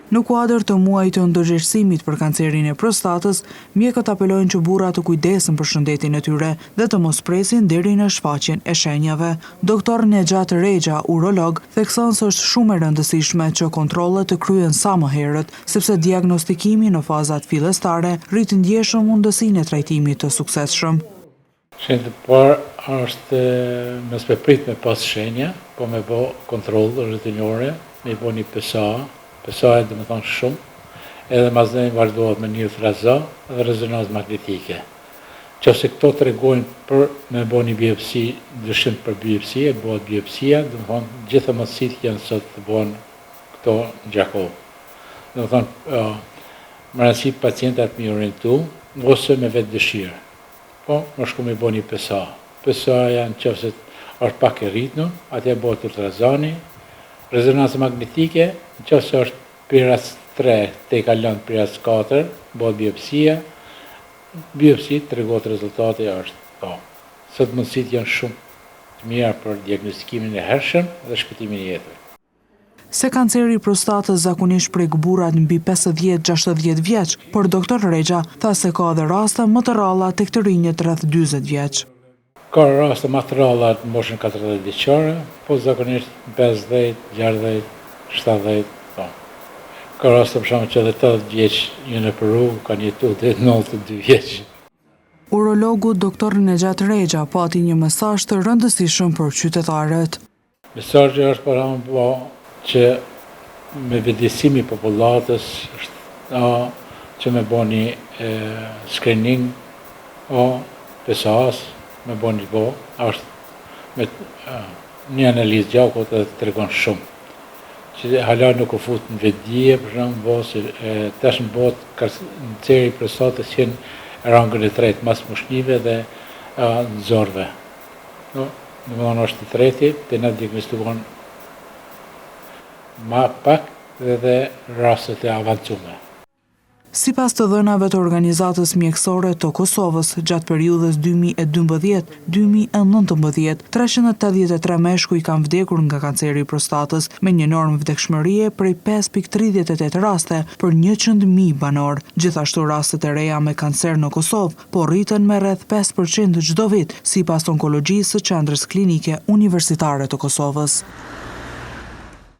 Në kuadër të muajit të ndërgjegjësimit për kancerin e prostatës, mjekët apelojnë që burrat të kujdesen për shëndetin e tyre dhe të mos presin deri në shfaqjen e shenjave. Dr. Nexhat Rexha, urolog, thekson se është shumë e rëndësishme që kontrollet të kryhen sa më herët, sepse diagnostikimi në fazat fillestare rrit ndjeshëm mundësinë e trajtimit të suksesshëm. Shenjë të parë është mos me prit me pas shenja, po me bë kontroll rutinore, me bë një PSA dhe me thonë shumë, edhe mazden vazhdohet me një ultrazë dhe rezonancë magnetike. Qëse këto të regojnë për me bo një biopsi, dëshim për biopsi, e bëhet biopsia, dhe me thonë gjitha mësit janë sot të bëhen këto në Gjakov. Dhe me thonë, më rëndësi pacientat me orientu, ose me vetë dëshirë. Po, më shku me bo një PSA. PSA janë qëse është pak e rritnu, atje bëhet ultrazani, rezonancë magnetike, nëse është piras 3 te kalon piras 4, bëhet biopsia. Biopsi tregon rezultati është po. Sot mundësit janë shumë të mira për diagnostikimin e hershëm dhe shpëtimin e jetëve. Se kanceri i prostatës zakonisht prek burrat mbi 50-60 vjeç, por Dr. Rexha tha se ka edhe raste më të rralla tek të rinjët rreth 40 vjeç. Ka raste më të rralla në moshën 40 vjeçare, po zakonisht 50, 60, 70, po. Ka raste për shembull që edhe 80 vjeç janë për rrugë, kanë jetuar deri 92 vjeç. Urologu Dr. Nexhat Rexha pati një mesazh të rëndësishëm për qytetarët. Mesazhi është për shembull që me vëdësimi popullatës që me bëni screening PSA-s, me bëni është me një analizë gjakut dhe të tregon shumë. Që hala nuk u fut në vetdije, për shembull, se tash në botë kanceri i prostatës janë rangën e tretë mas mushnive dhe nxorve. Domethënë është i treti, të na diagnostikon ma pak dhe rastet e avancume. Sipas të dhënave të Organizatës Mjekësore të Kosovës, gjatë periudhës 2012-2019, 383 meshkuj kanë vdekur nga kanceri i prostatës, me një normë vdekshmërie prej 5.38 raste për 100.000 banor. Gjithashtu rastet e reja me kancer në Kosovë po rriten me rreth 5% çdo vit, sipas onkologjisë së Qendrës Klinike Universitare të Kosovës.